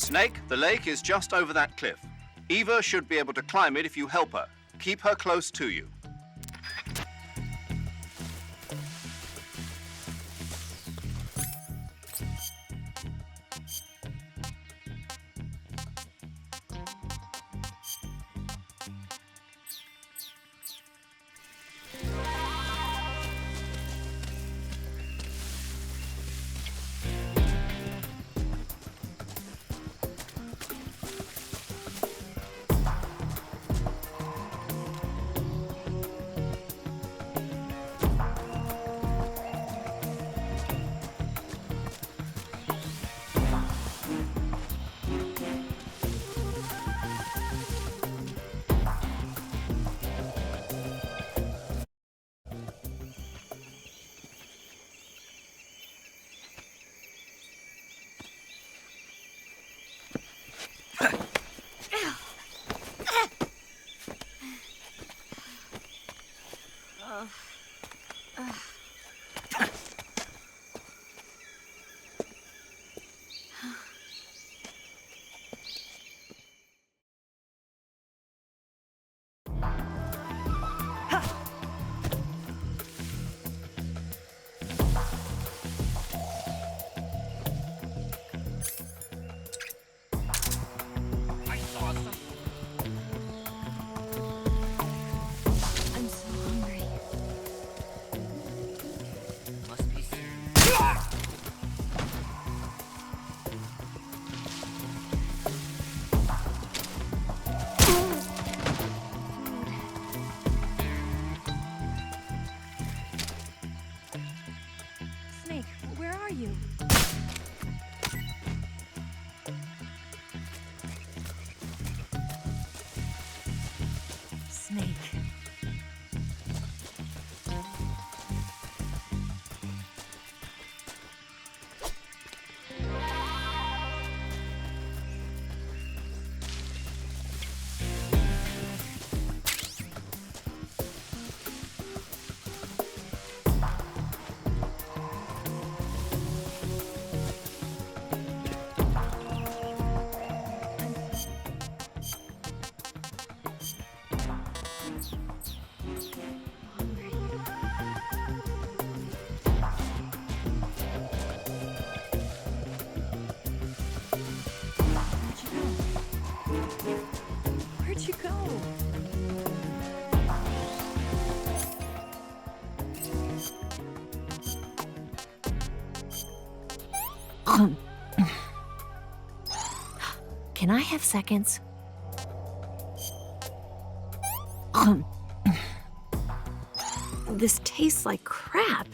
Snake, the lake is just over that cliff. Eva should be able to climb it if you help her. Keep her close to you. Where'd you go? Can I have seconds? This tastes like crap.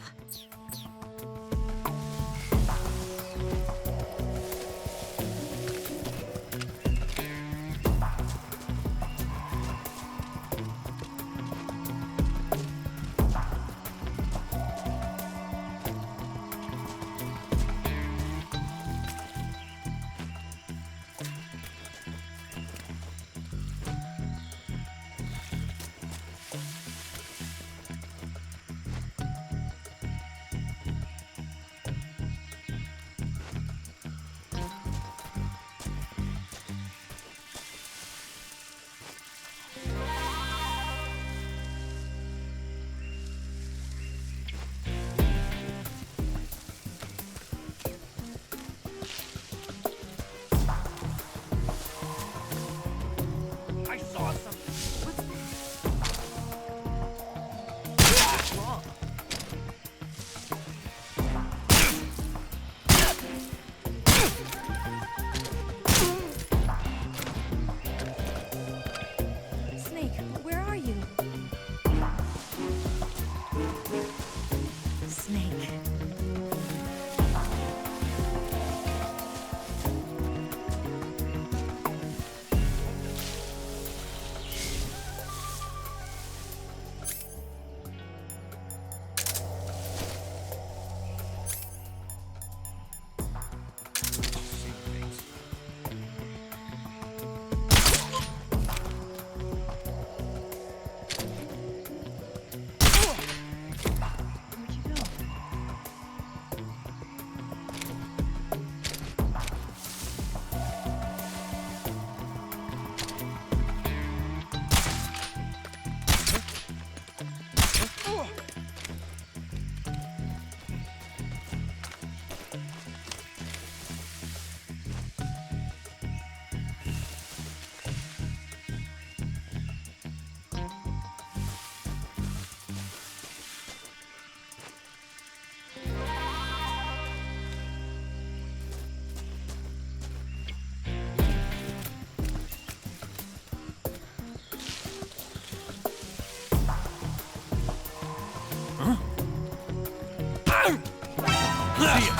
See ya.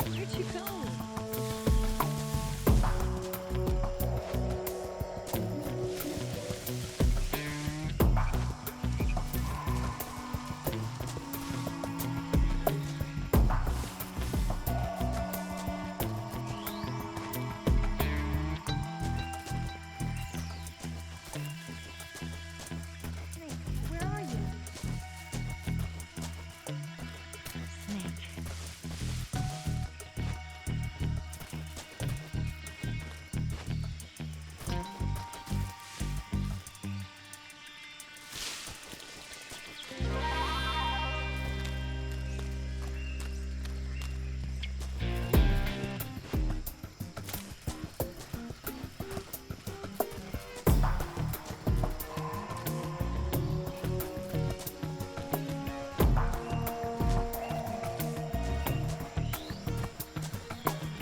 Where'd you go? Where are you? Snake.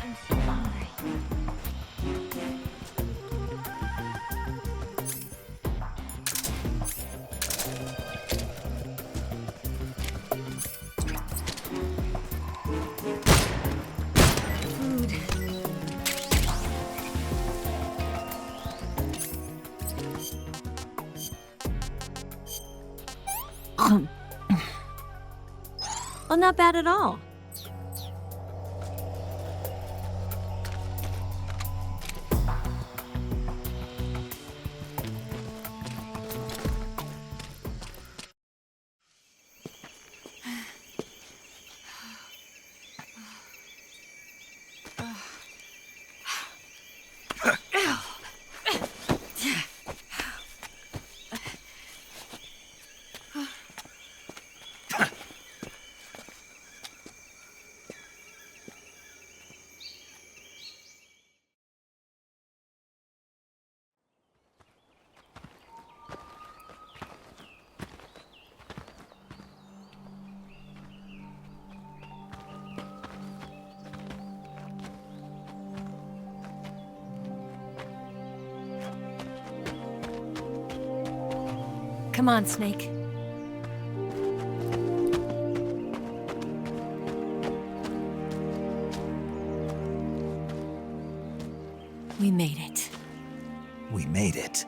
I'm so hungry. Food. Well, not bad at all. Come on, Snake. We made it. We made it.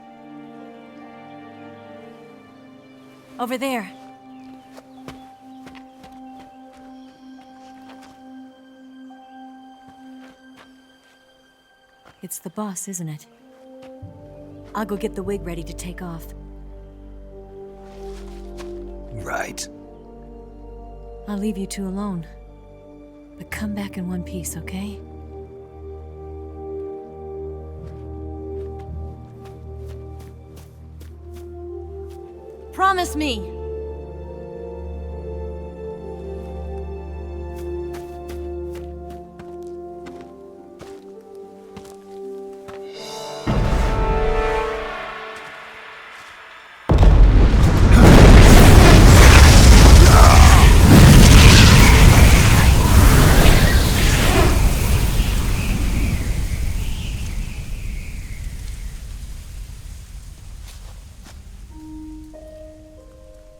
Over there. It's the boss, isn't it? I'll go get the wig ready to take off. Right. I'll leave you two alone. But come back in one piece, okay? Promise me!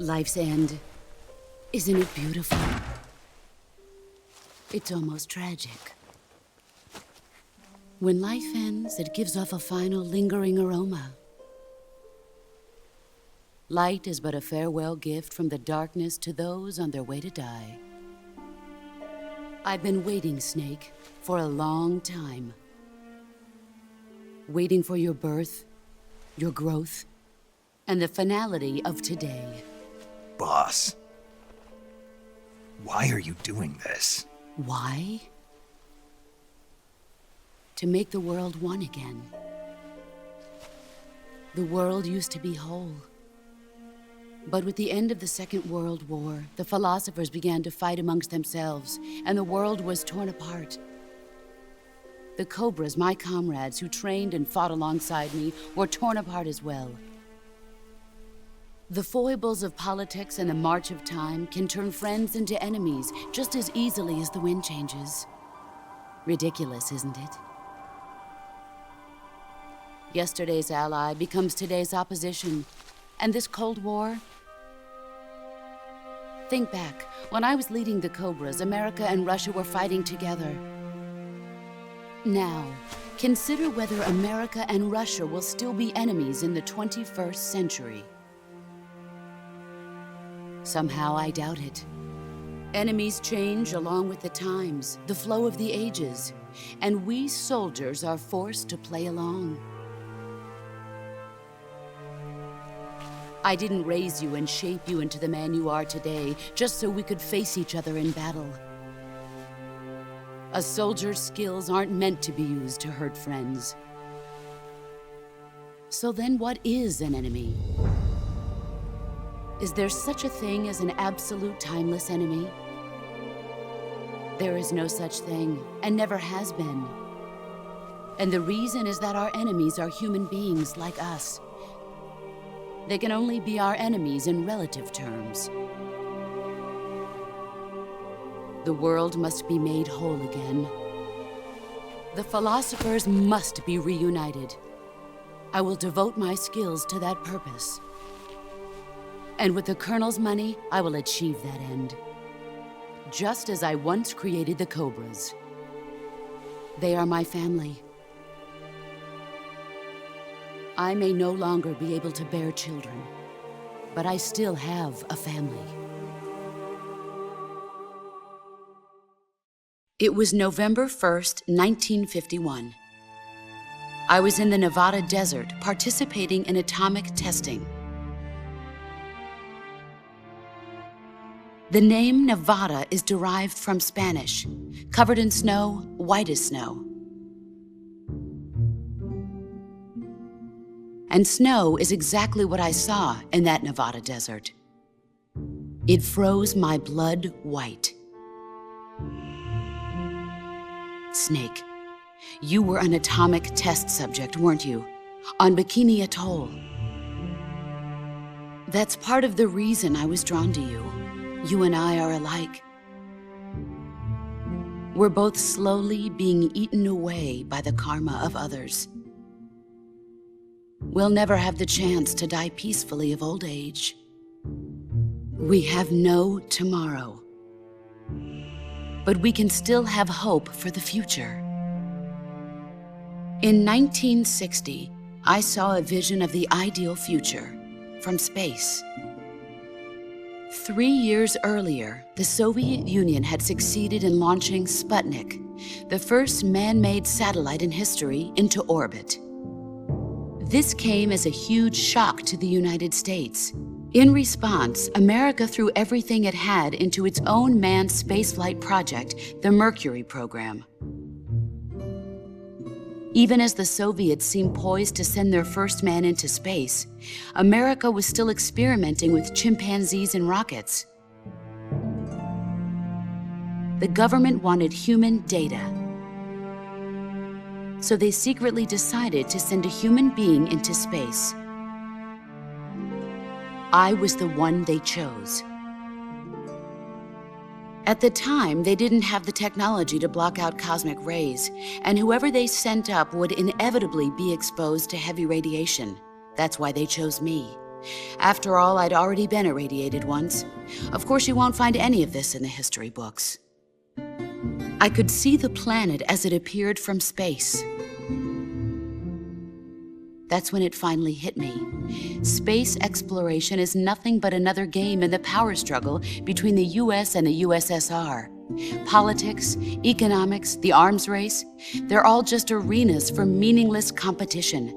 Life's end. Isn't it beautiful? It's almost tragic. When life ends, it gives off a final lingering aroma. Light is but a farewell gift from the darkness to those on their way to die. I've been waiting, Snake, for a long time. Waiting for your birth, your growth, and the finality of today. Boss. Why are you doing this? Why? To make the world one again. The world used to be whole. But with the end of the Second World War, the philosophers began to fight amongst themselves, and the world was torn apart. The Cobras, my comrades who trained and fought alongside me, were torn apart as well. The foibles of politics and the march of time can turn friends into enemies just as easily as the wind changes. Ridiculous, isn't it? Yesterday's ally becomes today's opposition. And this Cold War? Think back. When I was leading the Cobras, America and Russia were fighting together. Now, consider whether America and Russia will still be enemies in the 21st century. Somehow I doubt it. Enemies change along with the times, the flow of the ages, and we soldiers are forced to play along. I didn't raise you and shape you into the man you are today just so we could face each other in battle. A soldier's skills aren't meant to be used to hurt friends. So then what is an enemy? Is there such a thing as an absolute timeless enemy? There is no such thing, and never has been. And the reason is that our enemies are human beings like us. They can only be our enemies in relative terms. The world must be made whole again. The philosophers must be reunited. I will devote my skills to that purpose. And with the Colonel's money, I will achieve that end. Just as I once created the Cobras. They are my family. I may no longer be able to bear children, but I still have a family. It was November 1st, 1951. I was in the Nevada desert participating in atomic testing. The name Nevada is derived from Spanish, covered in snow, white as snow. And snow is exactly what I saw in that Nevada desert. It froze my blood white. Snake, you were an atomic test subject, weren't you? On Bikini Atoll. That's part of the reason I was drawn to you. You and I are alike. We're both slowly being eaten away by the karma of others. We'll never have the chance to die peacefully of old age. We have no tomorrow. But we can still have hope for the future. In 1960, I saw a vision of the ideal future from space. 3 years earlier, the Soviet Union had succeeded in launching Sputnik, the first man-made satellite in history, into orbit. This came as a huge shock to the United States. In response, America threw everything it had into its own manned spaceflight project, the Mercury program. Even as the Soviets seemed poised to send their first man into space, America was still experimenting with chimpanzees and rockets. The government wanted human data. So they secretly decided to send a human being into space. I was the one they chose. At the time, they didn't have the technology to block out cosmic rays, and whoever they sent up would inevitably be exposed to heavy radiation. That's why they chose me. After all, I'd already been irradiated once. Of course, you won't find any of this in the history books. I could see the planet as it appeared from space. That's when it finally hit me. Space exploration is nothing but another game in the power struggle between the US and the USSR. Politics, economics, the arms race, they're all just arenas for meaningless competition.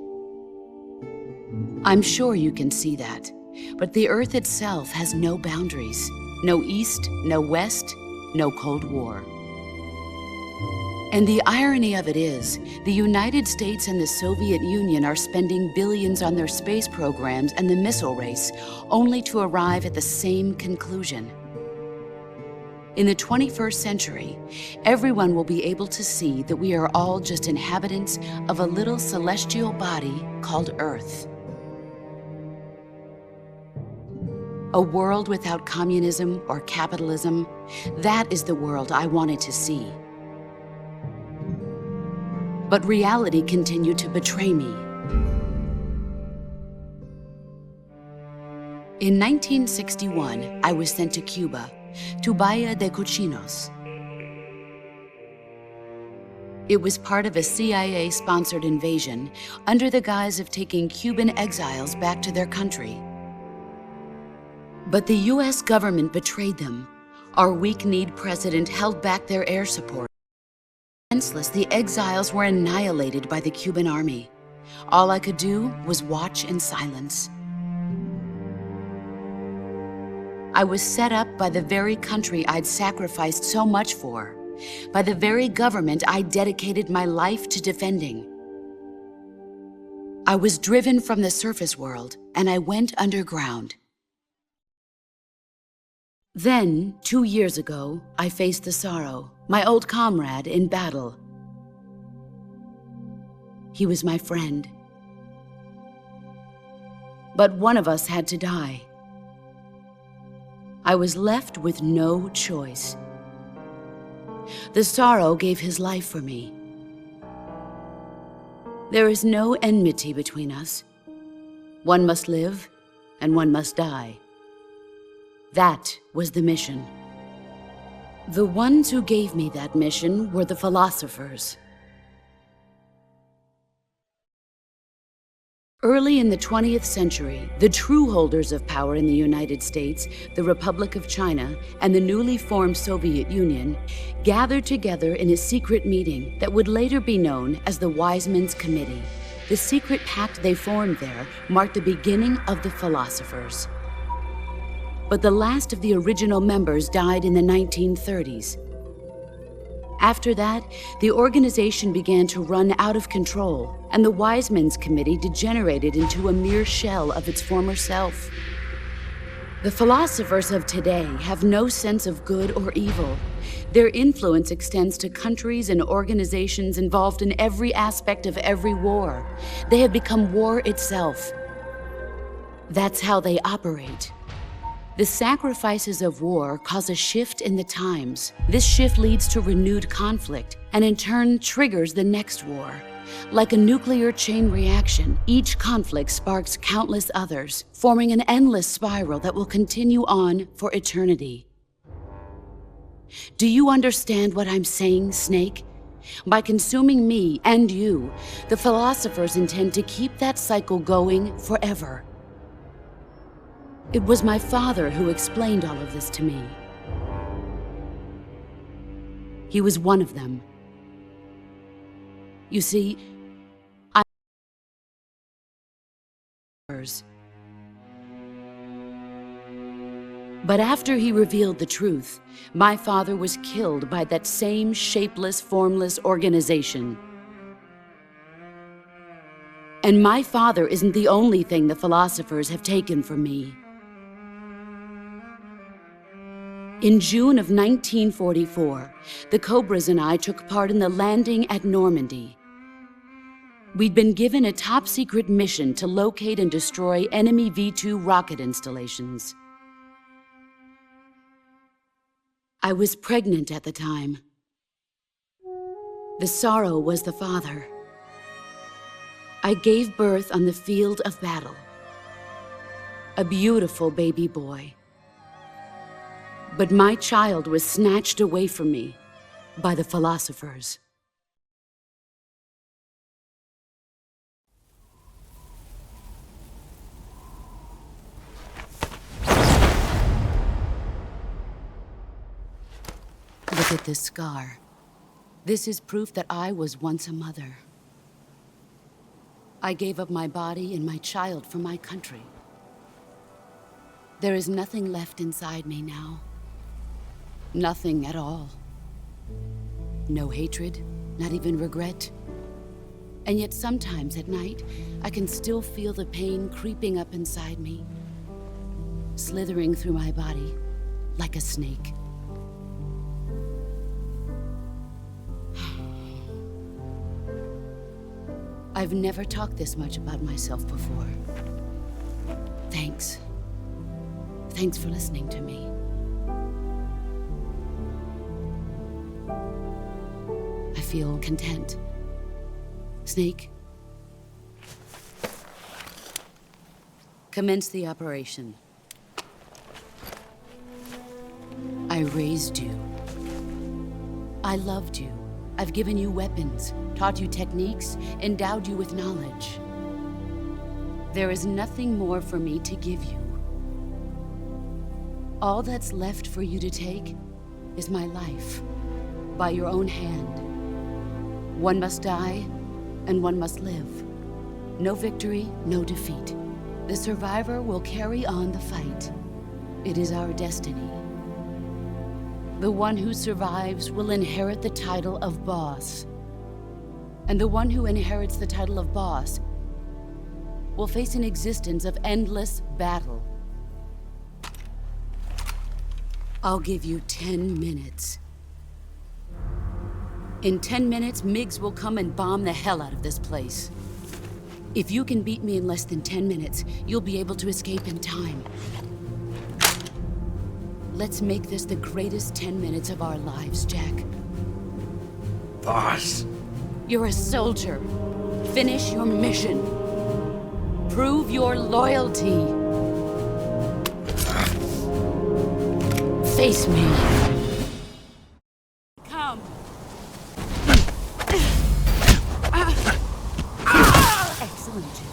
I'm sure you can see that, but the Earth itself has no boundaries. No East, no West, no Cold War. And the irony of it is, the United States and the Soviet Union are spending billions on their space programs and the missile race, only to arrive at the same conclusion. In the 21st century, everyone will be able to see that we are all just inhabitants of a little celestial body called Earth. A world without communism or capitalism, that is the world I wanted to see. But reality continued to betray me. In 1961, I was sent to Cuba, to Bahia de Cochinos. It was part of a CIA-sponsored invasion under the guise of taking Cuban exiles back to their country. But the US government betrayed them. Our weak-kneed president held back their air support. Senseless, the exiles were annihilated by the Cuban army. All I could do was watch in silence. I was set up by the very country I'd sacrificed so much for, by the very government I dedicated my life to defending. I was driven from the surface world, and I went underground. Then, 2 years ago, I faced the sorrow, my old comrade in battle. He was my friend. But one of us had to die. I was left with no choice. The sorrow gave his life for me. There is no enmity between us. One must live, and one must die. That was the mission. The ones who gave me that mission were the philosophers. Early in the 20th century, the true holders of power in the United States, the Republic of China, and the newly formed Soviet Union gathered together in a secret meeting that would later be known as the Wise Men's Committee. The secret pact they formed there marked the beginning of the philosophers. But the last of the original members died in the 1930s. After that, the organization began to run out of control, and the Wise Men's Committee degenerated into a mere shell of its former self. The philosophers of today have no sense of good or evil. Their influence extends to countries and organizations involved in every aspect of every war. They have become war itself. That's how they operate. The sacrifices of war cause a shift in the times. This shift leads to renewed conflict, and in turn triggers the next war. Like a nuclear chain reaction, each conflict sparks countless others, forming an endless spiral that will continue on for eternity. Do you understand what I'm saying, Snake? By consuming me and you, the philosophers intend to keep that cycle going forever. It was my father who explained all of this to me. He was one of them. You see, But after he revealed the truth, my father was killed by that same shapeless, formless organization. And my father isn't the only thing the philosophers have taken from me. In June of 1944, the Cobras and I took part in the landing at Normandy. We'd been given a top-secret mission to locate and destroy enemy V-2 rocket installations. I was pregnant at the time. The sorrow was the father. I gave birth on the field of battle. A beautiful baby boy. But my child was snatched away from me by the philosophers. Look at this scar. This is proof that I was once a mother. I gave up my body and my child for my country. There is nothing left inside me now. Nothing at all. No hatred, not even regret. And yet sometimes at night, I can still feel the pain creeping up inside me, slithering through my body like a snake. I've never talked this much about myself before. Thanks. Thanks for listening to me. I feel content. Snake, commence the operation. I raised you. I loved you. I've given you weapons, taught you techniques, endowed you with knowledge. There is nothing more for me to give you. All that's left for you to take is my life, by your own hand. One must die, and one must live. No victory, no defeat. The survivor will carry on the fight. It is our destiny. The one who survives will inherit the title of boss. And the one who inherits the title of boss will face an existence of endless battle. I'll give you 10 minutes. In 10 minutes, MiGs will come and bomb the hell out of this place. If you can beat me in less than 10 minutes, you'll be able to escape in time. Let's make this the greatest 10 minutes of our lives, Jack. Boss. You're a soldier. Finish your mission. Prove your loyalty. Face me. Come. Excellent, Jack.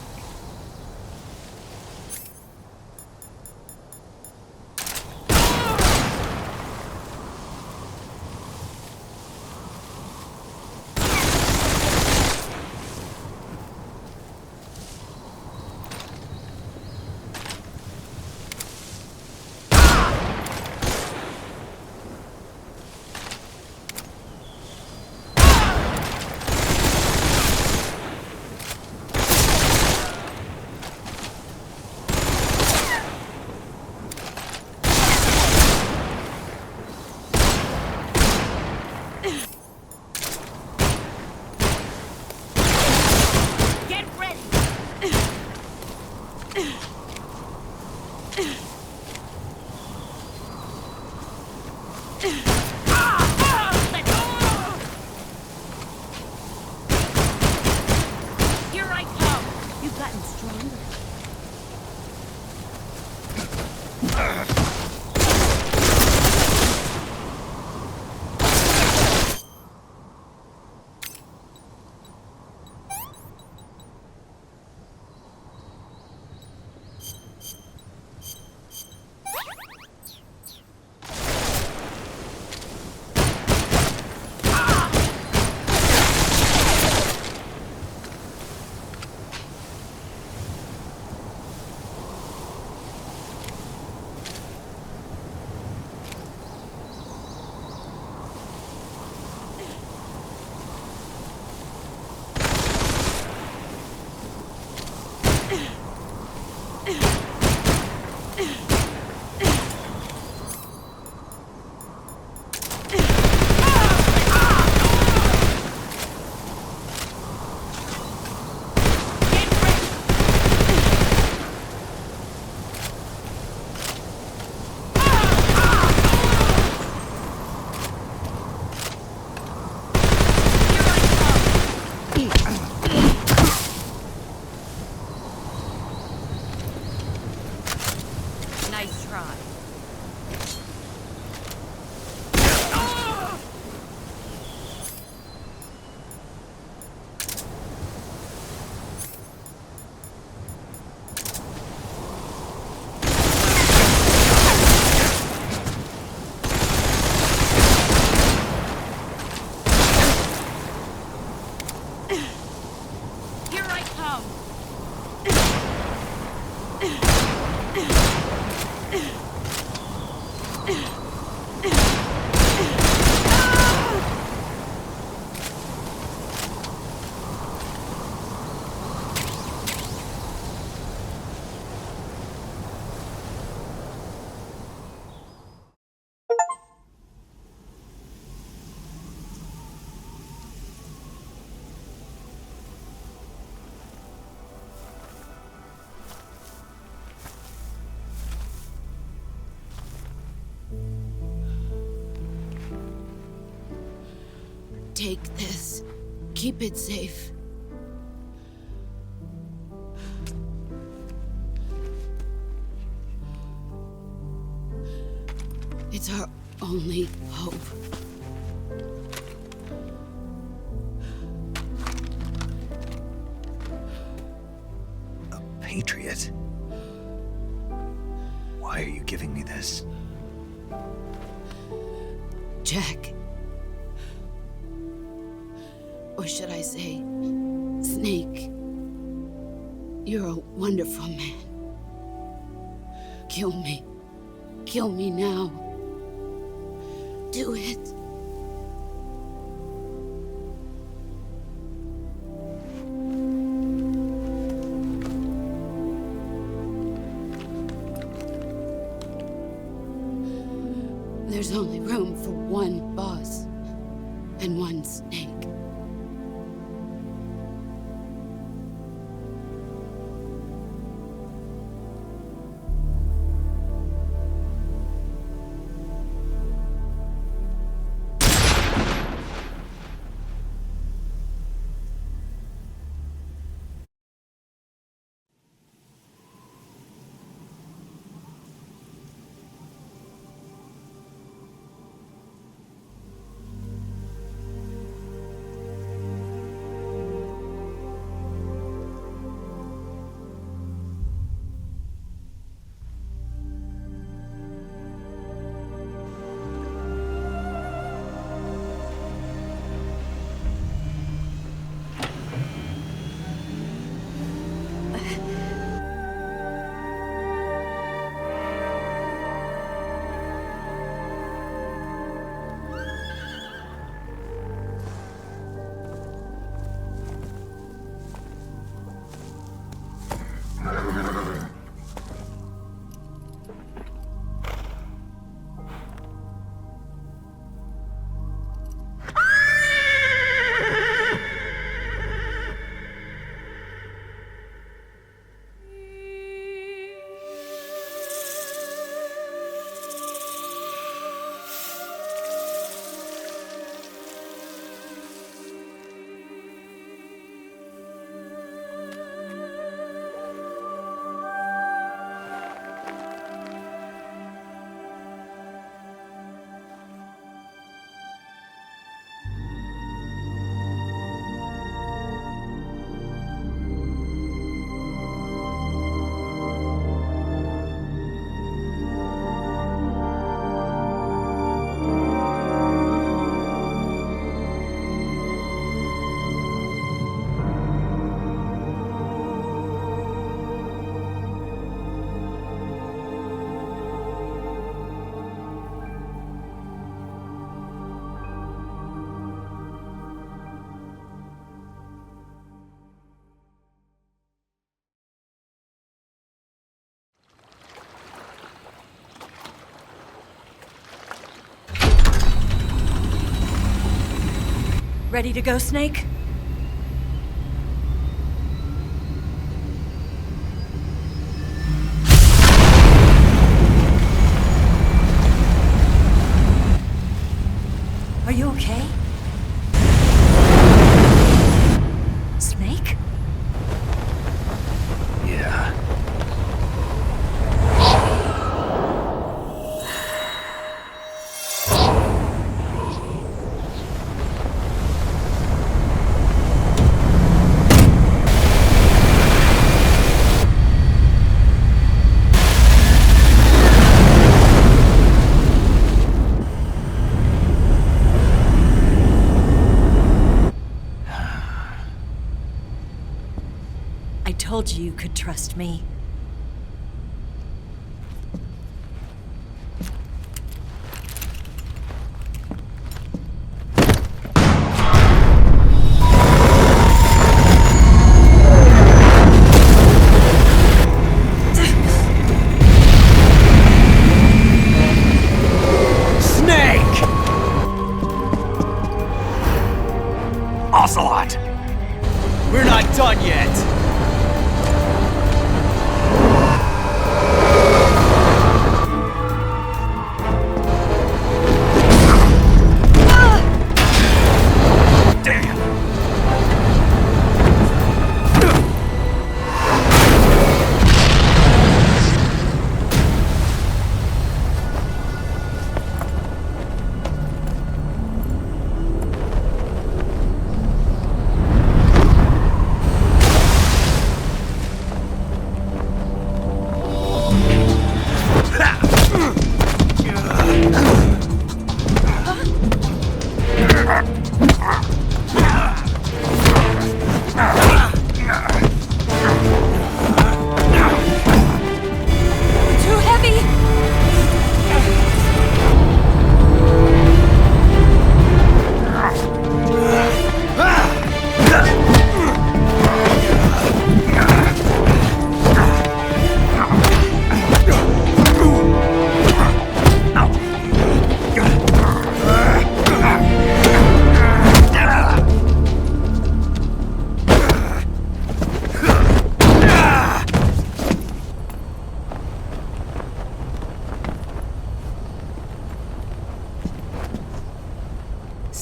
Nice try. Here I come. Take this. Keep it safe. It's our only hope. A patriot? Why are you giving me this? Jack. Or should I say, Snake. You're a wonderful man. Kill me. Kill me now. Do it. There's only room for one boss and one snake. Ready to go, Snake? Are you okay? Snake? Yeah. I told you you could trust me. Snake! Ocelot! We're not done yet!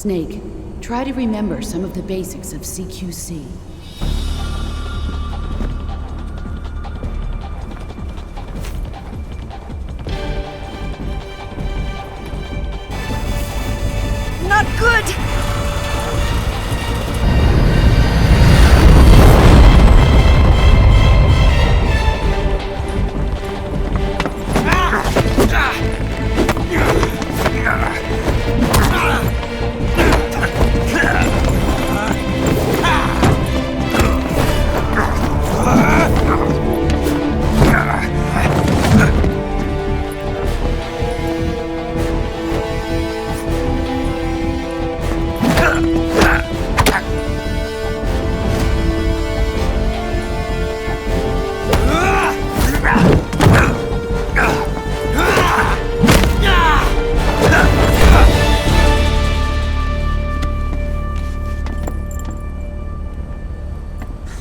Snake, try to remember some of the basics of CQC. Not good!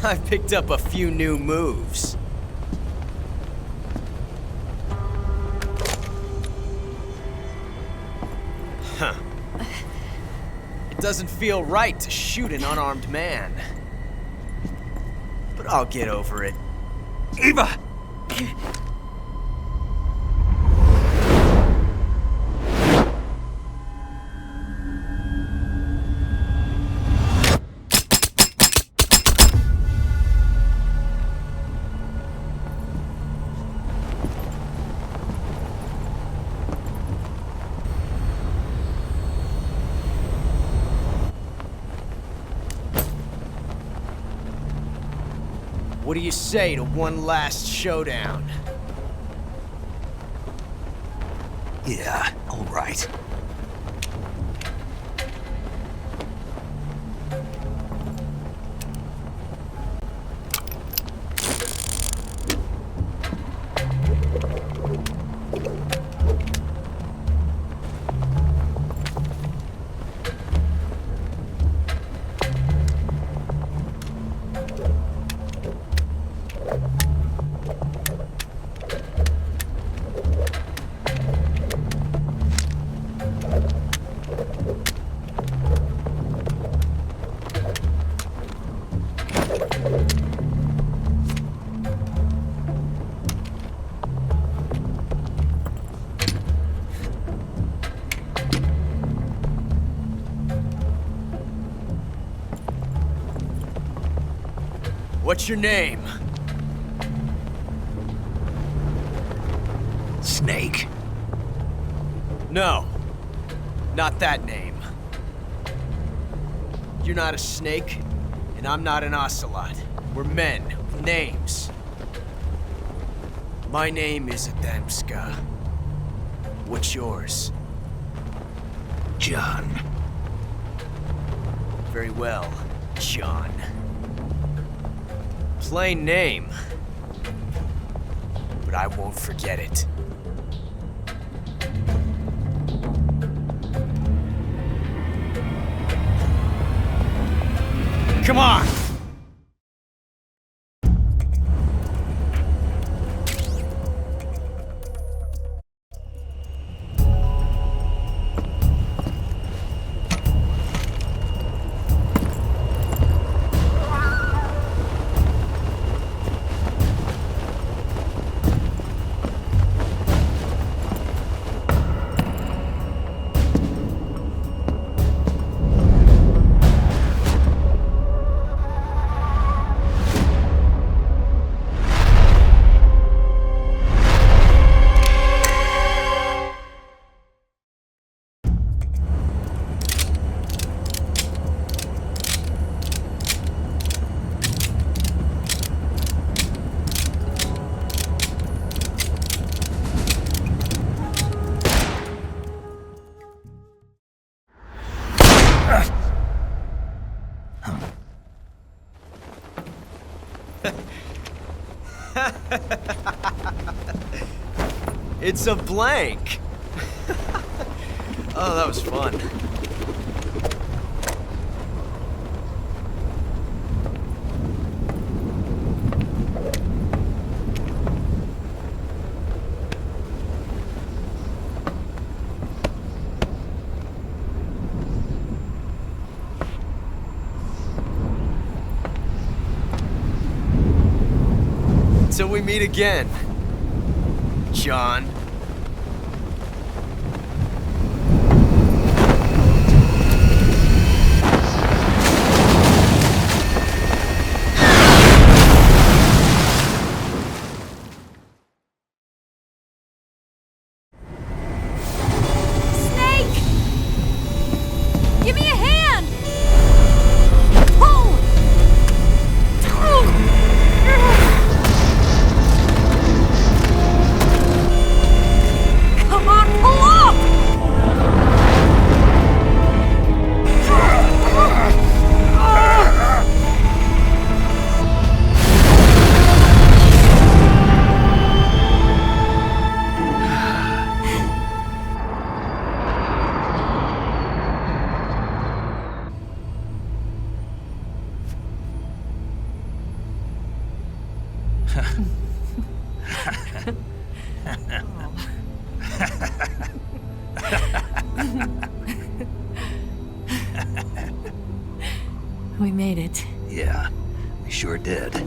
I picked up a few new moves. Huh. It doesn't feel right to shoot an unarmed man. But I'll get over it. Eva! What do you say to one last showdown? Yeah, all right. What's your name? Snake. No, not that name. You're not a snake, and I'm not an Ocelot. We're men with names. My name is Adamska. What's yours? John. Very well, John. Plain name, but I won't forget it. Come on! It's a blank. Oh, that was fun. Until we meet again, John. Give me a hand! Pull! Come on, pull up! We made it. Yeah, we sure did.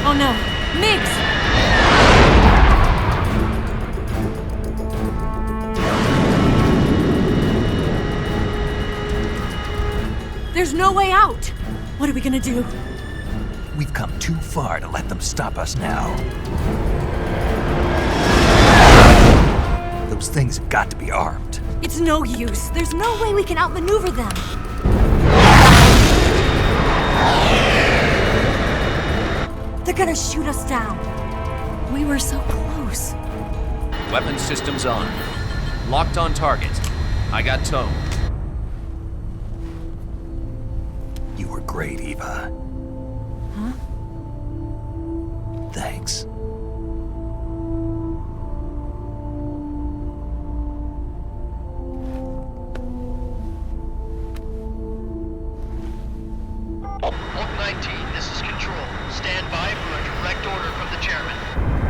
Oh no, Miggs! There's no way out! What are we gonna do? We've come too far to let them stop us now. Those things have got to be armed. It's no use. There's no way we can outmaneuver them. They're gonna shoot us down. We were so close. Weapons systems on. Locked on target. I got tone. You were great, Eva. Huh? Thanks. Oak 19, this is Control. Stand by for a direct order from the chairman.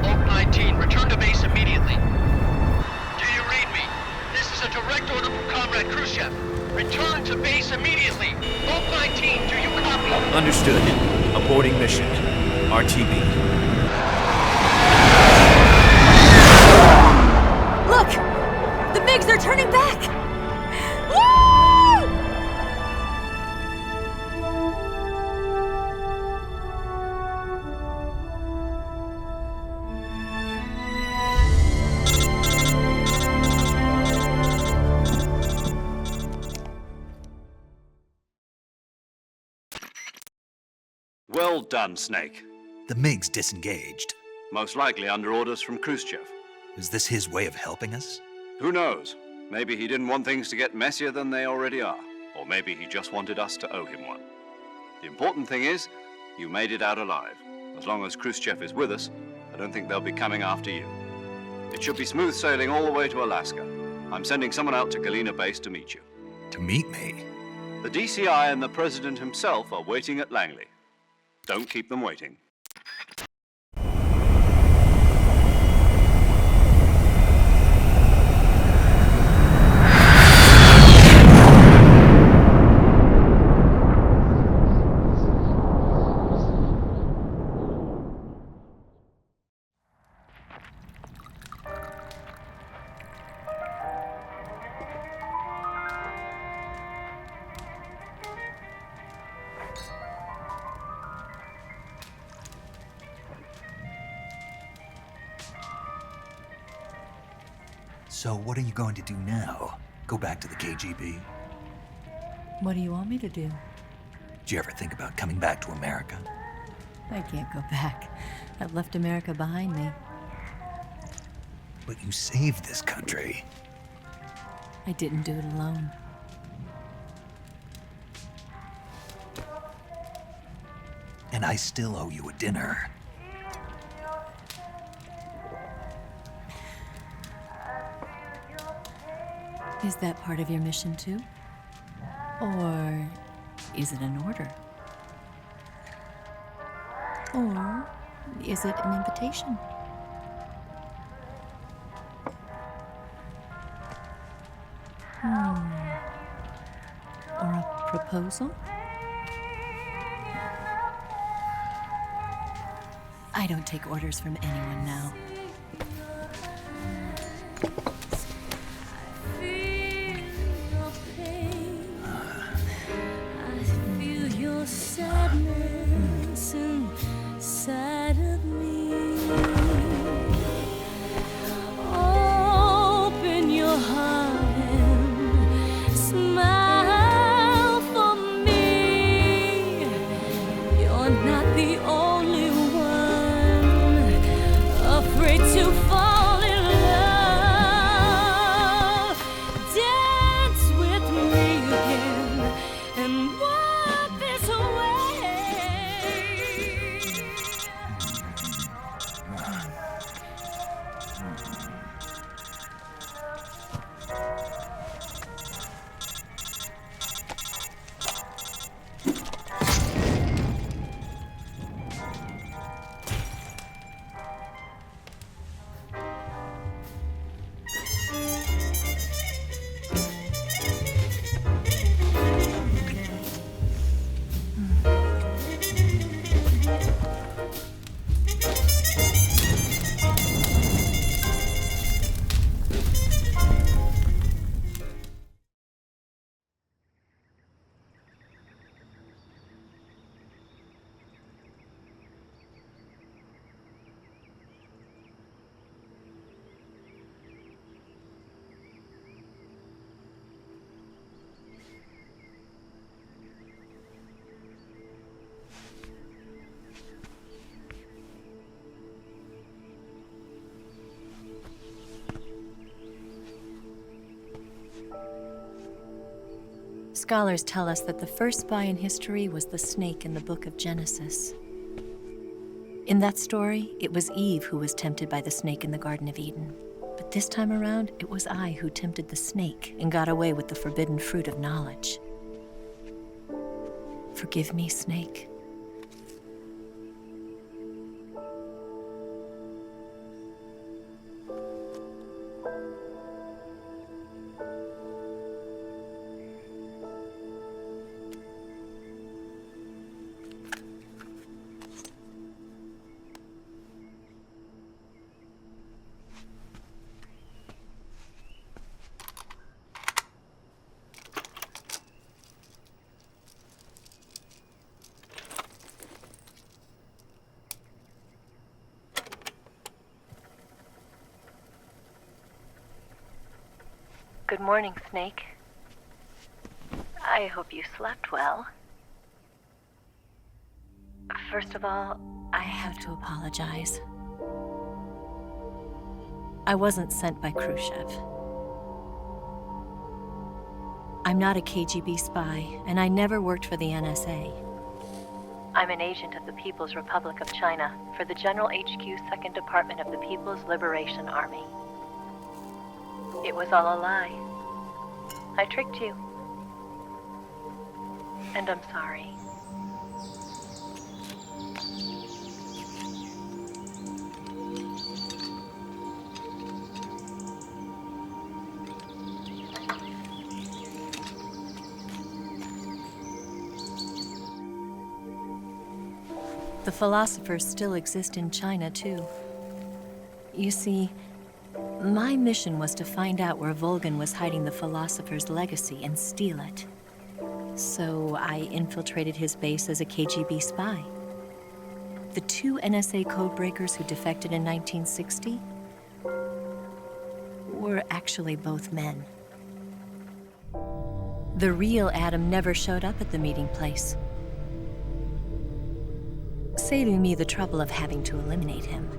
Oak 19, return to base immediately. Do you read me? This is a direct order from Comrade Khrushchev. Return to base immediately. Oak 19, do you copy? Understood. Aborting mission. RTB. Look! The MiGs are turning back! Woo! Well done, Snake. The MiGs disengaged. Most likely under orders from Khrushchev. Is this his way of helping us? Who knows? Maybe he didn't want things to get messier than they already are. Or maybe he just wanted us to owe him one. The important thing is, you made it out alive. As long as Khrushchev is with us, I don't think they'll be coming after you. It should be smooth sailing all the way to Alaska. I'm sending someone out to Galena Base to meet you. To meet me? The DCI and the President himself are waiting at Langley. Don't keep them waiting. So what are you going to do now? Go back to the KGB? What do you want me to do? Did you ever think about coming back to America? I can't go back. I've left America behind me. But you saved this country. I didn't do it alone. And I still owe you a dinner. Is that part of your mission too? Or is it an order? Or is it an invitation? Or a proposal? I don't take orders from anyone now. Sadness inside of me. Open your heart and smile for me. You're not the only one afraid to fall in love. Dance with me again and walk this way. Scholars tell us that the first spy in history was the snake in the book of Genesis. In that story, it was Eve who was tempted by the snake in the Garden of Eden. But this time around, it was I who tempted the snake and got away with the forbidden fruit of knowledge. Forgive me, snake. Good morning, Snake. I hope you slept well. First of all, I have to apologize. I wasn't sent by Khrushchev. I'm not a KGB spy, and I never worked for the NSA. I'm an agent of the People's Republic of China for the General HQ 2nd Department of the People's Liberation Army. It was all a lie. I tricked you. And I'm sorry. The philosophers still exist in China, too. You see, my mission was to find out where Volgan was hiding the philosopher's legacy and steal it. So I infiltrated his base as a KGB spy. The 2 NSA codebreakers who defected in 1960 were actually both men. The real Adam never showed up at the meeting place, saving me the trouble of having to eliminate him.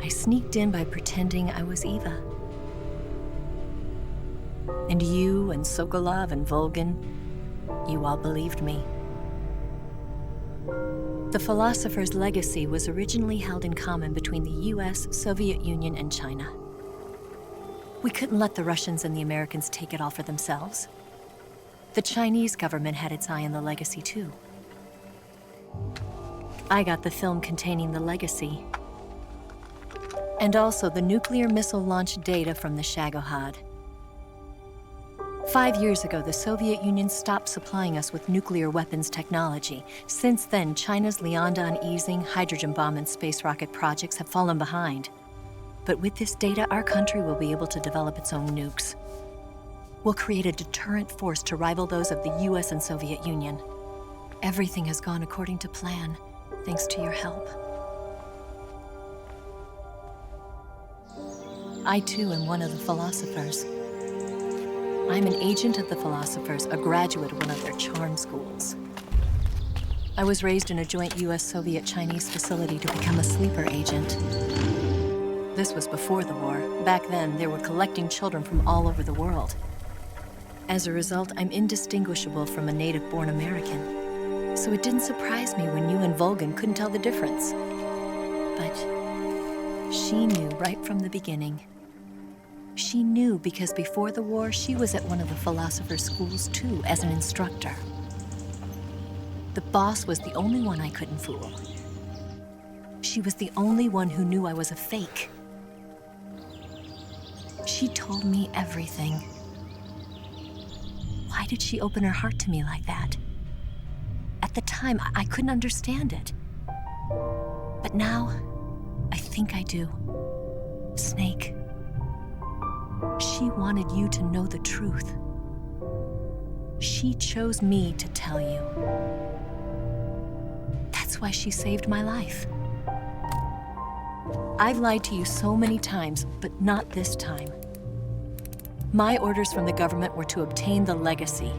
I sneaked in by pretending I was Eva. And you and Sokolov and Volgan, you all believed me. The philosopher's legacy was originally held in common between the US, Soviet Union, and China. We couldn't let the Russians and the Americans take it all for themselves. The Chinese government had its eye on the legacy, too. I got the film containing the legacy, and also the nuclear missile launch data from the Shagohod. 5 years ago, the Soviet Union stopped supplying us with nuclear weapons technology. Since then, China's Liaodong easing, hydrogen bomb, and space rocket projects have fallen behind. But with this data, our country will be able to develop its own nukes. We'll create a deterrent force to rival those of the US and Soviet Union. Everything has gone according to plan, thanks to your help. I too am one of the philosophers. I'm an agent of the philosophers, a graduate of one of their charm schools. I was raised in a joint US-Soviet-Chinese facility to become a sleeper agent. This was before the war. Back then, they were collecting children from all over the world. As a result, I'm indistinguishable from a native-born American. So it didn't surprise me when you and Volgan couldn't tell the difference. But she knew right from the beginning. She knew because before the war, she was at one of the philosopher's schools too, as an instructor. The boss was the only one I couldn't fool. She was the only one who knew I was a fake. She told me everything. Why did she open her heart to me like that? At the time, I couldn't understand it. But now, I think I do. Snake. She wanted you to know the truth. She chose me to tell you. That's why she saved my life. I've lied to you so many times, but not this time. My orders from the government were to obtain the legacy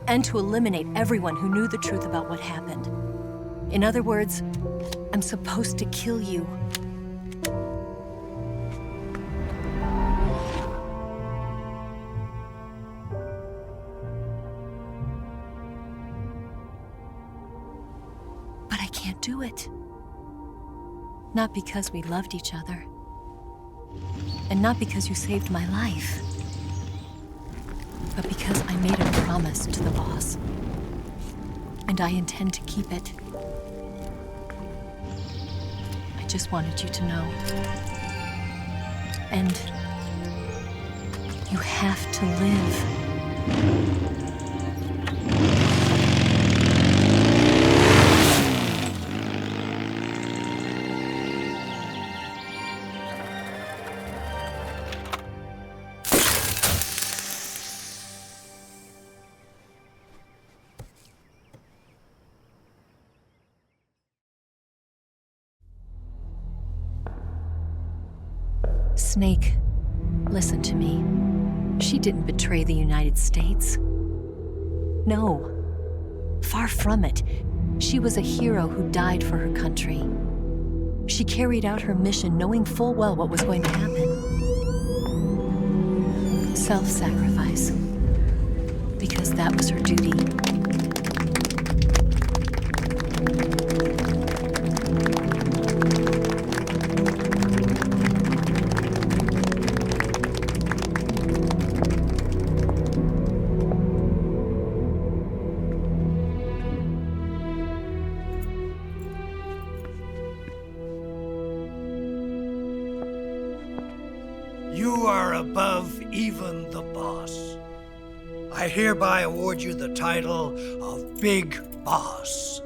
and to eliminate everyone who knew the truth about what happened. In other words, I'm supposed to kill you. But I can't do it. Not because we loved each other. And not because you saved my life. But because I made a promise to the boss. And I intend to keep it. I just wanted you to know. And you have to live. Snake, listen to me. She didn't betray the United States. No, far from it. She was a hero who died for her country. She carried out her mission knowing full well what was going to happen. Self-sacrifice. Because that was her duty. You are above even the boss. I hereby award you the title of Big Boss.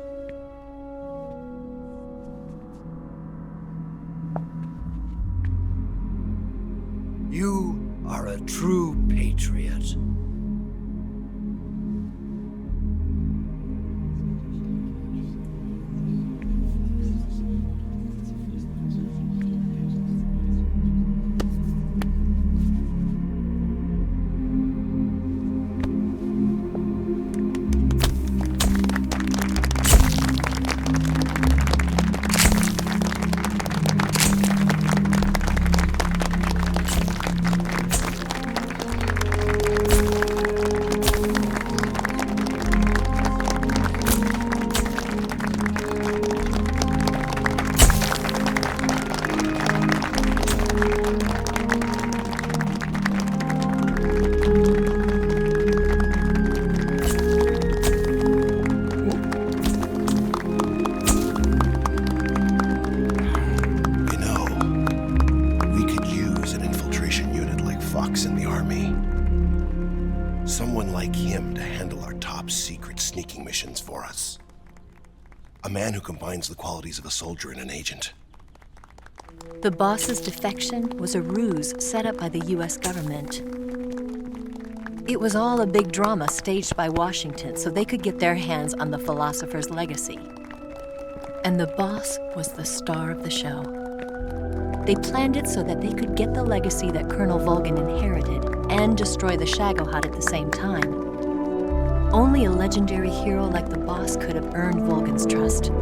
You are a true patriot. A man who combines the qualities of a soldier and an agent. The boss's defection was a ruse set up by the US government. It was all a big drama staged by Washington so they could get their hands on the philosopher's legacy. And the boss was the star of the show. They planned it so that they could get the legacy that Colonel Volgin inherited and destroy the Shagohod at the same time. Only a legendary hero like the boss could have earned Volgin's trust.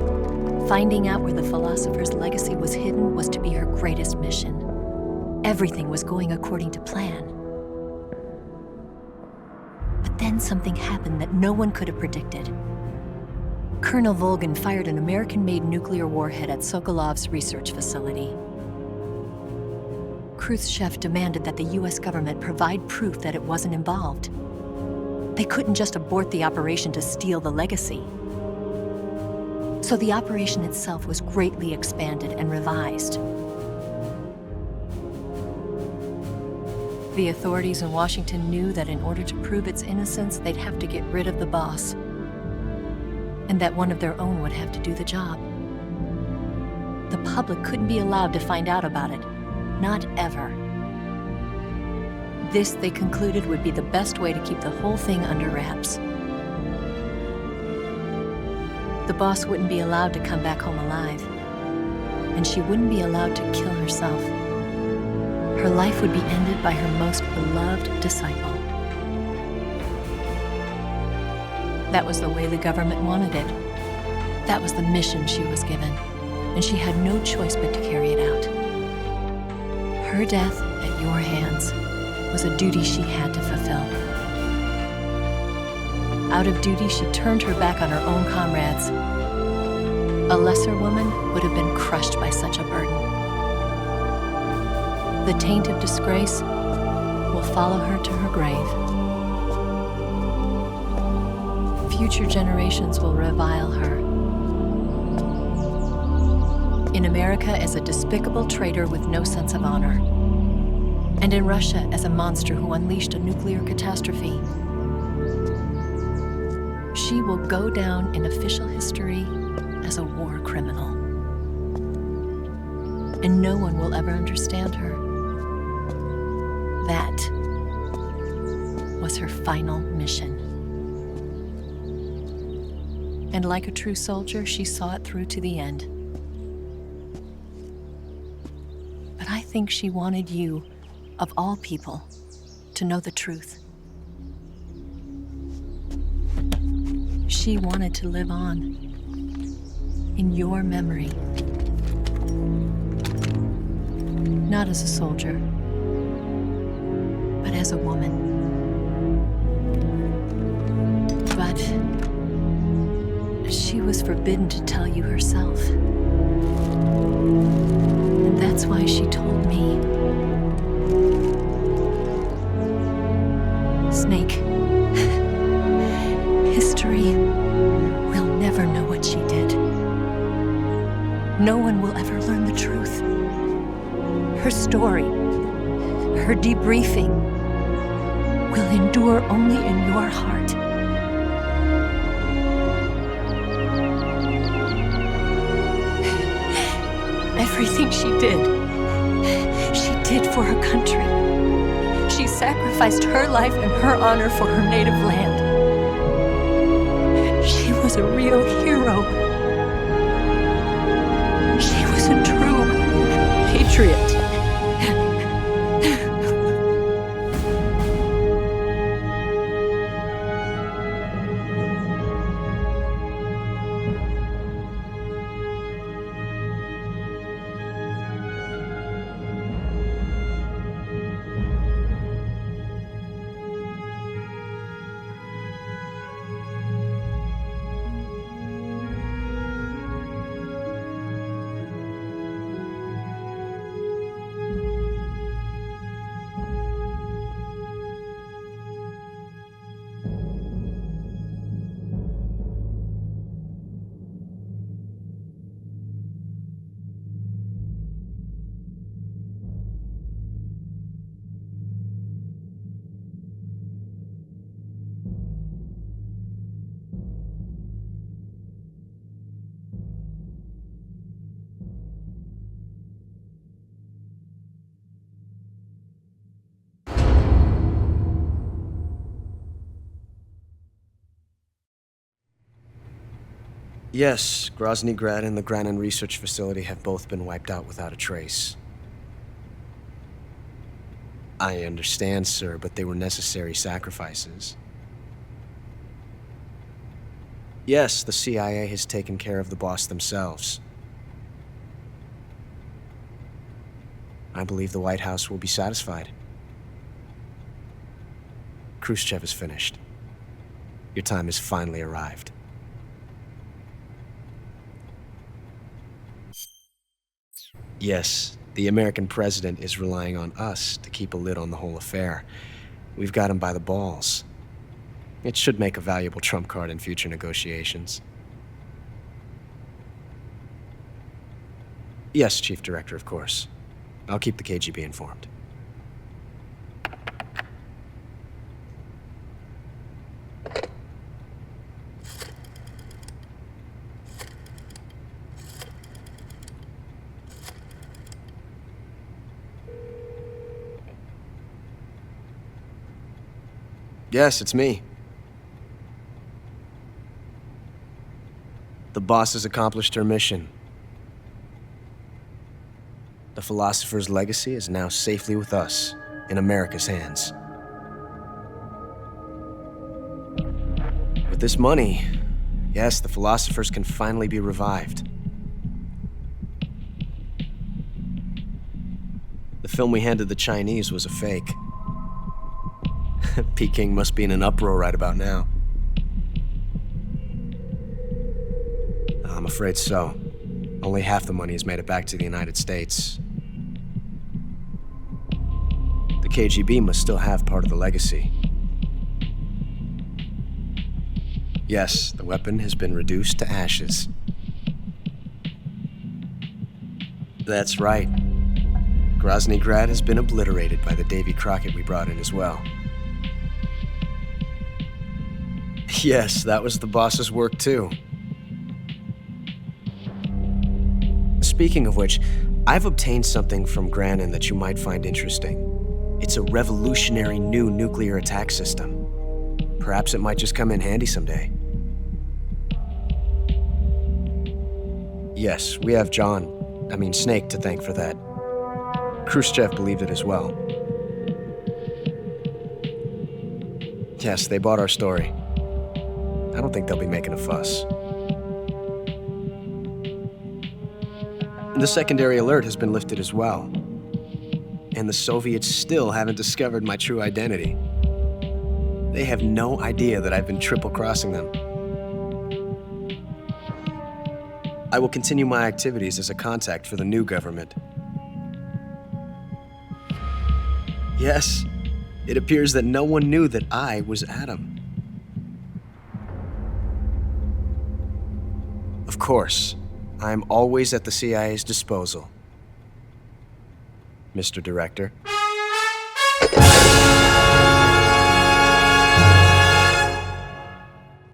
Finding out where the philosopher's legacy was hidden was to be her greatest mission. Everything was going according to plan. But then something happened that no one could have predicted. Colonel Volgin fired an American-made nuclear warhead at Sokolov's research facility. Khrushchev demanded that the US government provide proof that it wasn't involved. They couldn't just abort the operation to steal the legacy. So the operation itself was greatly expanded and revised. The authorities in Washington knew that in order to prove its innocence, they'd have to get rid of the boss, and that one of their own would have to do the job. The public couldn't be allowed to find out about it, not ever. This, they concluded, would be the best way to keep the whole thing under wraps. The boss wouldn't be allowed to come back home alive, and she wouldn't be allowed to kill herself. Her life would be ended by her most beloved disciple. That was the way the government wanted it. That was the mission she was given, and she had no choice but to carry it out. Her death at your hands was a duty she had to fulfill. Out of duty, she turned her back on her own comrades. A lesser woman would have been crushed by such a burden. The taint of disgrace will follow her to her grave. Future generations will revile her. In America as a despicable traitor with no sense of honor. And in Russia as a monster who unleashed a nuclear catastrophe. She will go down in official history as a war criminal. And no one will ever understand her. That was her final mission. And like a true soldier, she saw it through to the end. But I think she wanted you, of all people, to know the truth. She wanted to live on in your memory. Not as a soldier, but as a woman. But she was forbidden to tell you herself. And that's why she told me. Snake, history will never know what she did. No one will ever learn the truth. Her story, her debriefing, will endure only in your heart. Everything she did for her country. She sacrificed her life and her honor for her native land. She was a real hero. She was a true patriot. Yes, Grozny Grad and the Granin Research Facility have both been wiped out without a trace. I understand, sir, but they were necessary sacrifices. Yes, the CIA has taken care of the boss themselves. I believe the White House will be satisfied. Khrushchev is finished. Your time has finally arrived. Yes, the American president is relying on us to keep a lid on the whole affair. We've got him by the balls. It should make a valuable trump card in future negotiations. Yes, Chief Director, of course. I'll keep the KGB informed. Yes, it's me. The boss has accomplished her mission. The philosopher's legacy is now safely with us, in America's hands. With this money, yes, the philosophers can finally be revived. The film we handed the Chinese was a fake. Peking must be in an uproar right about now. I'm afraid so. Only half the money has made it back to the United States. The KGB must still have part of the legacy. Yes, the weapon has been reduced to ashes. That's right. Grozny Grad has been obliterated by the Davy Crockett we brought in as well. Yes, that was the boss's work too. Speaking of which, I've obtained something from Granin that you might find interesting. It's a revolutionary new nuclear attack system. Perhaps it might just come in handy someday. Yes, we have Snake to thank for that. Khrushchev believed it as well. Yes, they bought our story. I don't think they'll be making a fuss. The secondary alert has been lifted as well. And the Soviets still haven't discovered my true identity. They have no idea that I've been triple-crossing them. I will continue my activities as a contact for the new government. Yes, it appears that no one knew that I was Adam. Of course, I'm always at the CIA's disposal, Mr. Director.